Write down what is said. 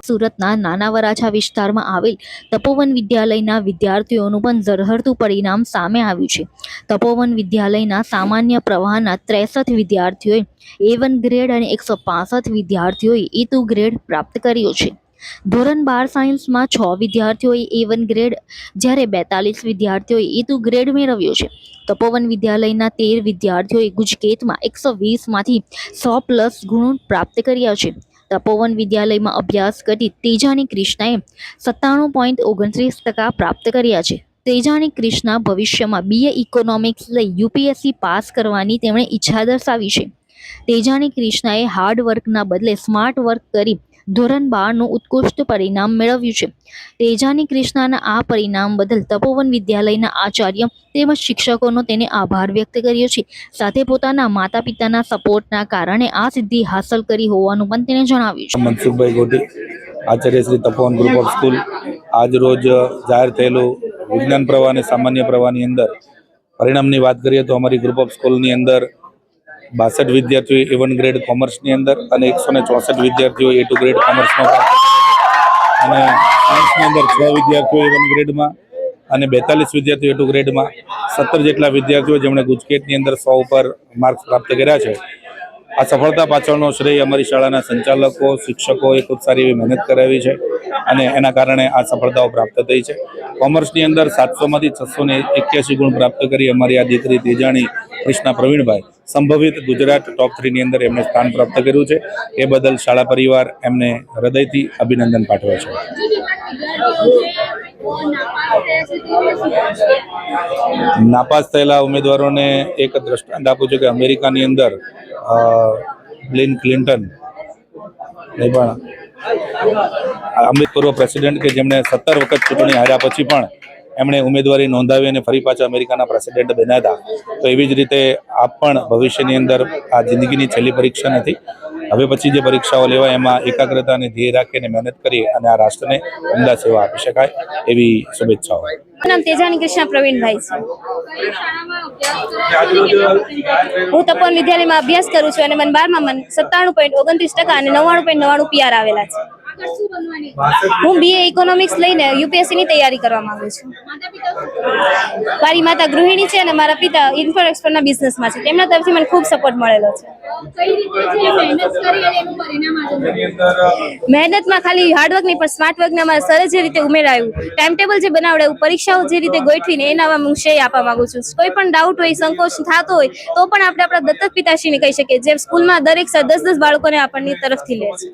સુરતના નાના વરાછા વિસ્તારમાં આવેલ તપોવન વિદ્યાલયના વિદ્યાર્થીઓનું પણ ઝરહરતું પરિણામ સામે આવ્યું છે. તપોવન વિદ્યાલયના સામાન્ય પ્રવાહના 63 વિદ્યાર્થીઓએ A1 ગ્રેડ અને 165 વિદ્યાર્થીઓએ A2 ગ્રેડ પ્રાપ્ત કર્યો છે. ધોરણ 12 સાયન્સમાં 6 વિદ્યાર્થીઓએ A1 ગ્રેડ જ્યારે 42 વિદ્યાર્થીઓએ A2 ગ્રેડ મેળવ્યો છે. તપોવન વિદ્યાલયના 13 વિદ્યાર્થીઓએ ગુજકેટમાં 120માંથી 100+ ગુણ પ્રાપ્ત કર્યા છે. તપોવન વિદ્યાલયમાં અભ્યાસ કરતી તેજાની કૃષ્ણાએ 97.29% પ્રાપ્ત કર્યા છે. તેજાની કૃષ્ણા ભવિષ્યમાં BA ઇકોનોમિક્સ લઈ UPSC પાસ કરવાની તેમણે ઈચ્છા દર્શાવી છે. તેજાની કૃષ્ણાએ હાર્ડ વર્કના બદલે સ્માર્ટ વર્ક કરી ધોરણ 12નું ઉત્કૃષ્ટ પરિણામ મેળવ્યું છે. તેજાની કૃષ્ણાના આ પરિણામ બદલ તપોવન વિદ્યાલયના આચાર્ય તેમજ શિક્ષકોનો તેને આભાર વ્યક્ત કર્યો છે. સાથે પોતાના માતા પિતાના સપોર્ટના કારણે આ સિદ્ધિ હાંસલ કરી હોવાનું પણ તેને જણાવ્યું છે. મનસુખભાઈ ગોટી, આચાર્ય શ્રી તપોવન ગ્રુપ ઓફ સ્કૂલ, આજ રોજ જાહેર થયેલું વિજ્ઞાન પ્રવાહ અને સામાન્ય પ્રવાહની અંદર પરિણામની વાત કરીએ તો અમારી ગ્રુપ ઓફ સ્કૂલની અંદર 62 વિદ્યાર્થીઓ A1 ગ્રેડ કોમર્સની અંદર અને 164 વિદ્યાર્થીઓ A2 ગ્રેડ કોમર્સમાં અને સાયન્સની અંદર 6 વિદ્યાર્થીઓ A1 ગ્રેડમાં અને 42 વિદ્યાર્થીઓ A2 ગ્રેડમાં 17 જેટલા વિદ્યાર્થીઓ જેમણે ગુજકેટની અંદર 100 ઉપર માર્ક્સ પ્રાપ્ત કર્યા છે. આ સફળતા પાછળનો શ્રેય અમારી શાળાના સંચાલકો, શિક્ષકોએ ખૂબ સારી એવી મહેનત કરાવી છે અને એના કારણે આ સફળતાઓ પ્રાપ્ત થઈ છે. કોમર્સની અંદર 700માંથી 681 ગુણ પ્રાપ્ત કરી અમારી આ દીકરી તેજાણી કૃષ્ણા પ્રવીણભાઈ સંભવિત ગુજરાત ટોપ 3ની અંદર એમને સ્થાન પ્રાપ્ત કર્યું છે. એ બદલ શાળા પરિવાર એમને હૃદયથી અભિનંદન પાઠવે છે. નાપાસ થયેલા ઉમેદવારોને એક દ્રષ્ટાંત આપું છું કે અમેરિકાની અંદર બિલ ક્લિન્ટન એ પણ પૂર્વ પ્રેસિડેન્ટ કે જેમણે 17 વખત ચૂંટણી હાર્યા પછી પણ એમણે ઉમેદવારી નોંધાવી અને ફરી પાછા અમેરિકાના પ્રેસિડેન્ટ બન્યા હતા. તો એવી જ રીતે આપ પણ ભવિષ્યની અંદર આ જિંદગીની છેલ્લી પરીક્ષા નથી. હવે પછી જે પરીક્ષાઓ લેવાય એમાં એકાગ્રતા અને ધ્યેય રાખીને મહેનત કરી અને આ રાષ્ટ્રને ઉમદા સેવા આપી શકાય એવી શુભેચ્છાઓ. નામ તેજાની કૃષ્ણા પ્રવીણભાઈ છે. હું તપોવન વિદ્યાલયમાં અભ્યાસ કરું છું અને મને 12માં 97.29% અને 99.99 PR આવેલા છે. હું BA ઇકોનોમિક્સ લઈને UPSC ની તૈયારી કરવા માંગુ છું. મારી માતા ગૃહિણી છે અને મારા પિતા ઇમ્પોર્ટ એક્સપોર્ટના બિઝનેસમાં છે. તેમના તરફથી મને ખૂબ સપોર્ટ મળેલો છે. મહેનતમાં ખાલી હાર્ડવર્ક નહીં પણ સ્માર્ટ વર્કને અમારે સરસ જે રીતે ઉમેરાયું, ટાઈમ ટેબલ જે બનાવડાયું, પરીક્ષાઓ જે રીતે ગોઠવીને એના હું શ્રેય આપવા માંગુ છું. કોઈ પણ ડાઉટ હોય, સંકોચ થતો હોય તો પણ આપણે આપણા દત્તક પિતાશ્રીને કહી શકીએ, જે સ્કૂલમાં દરેક 10-10 બાળકોને આપણની તરફથી લે છે.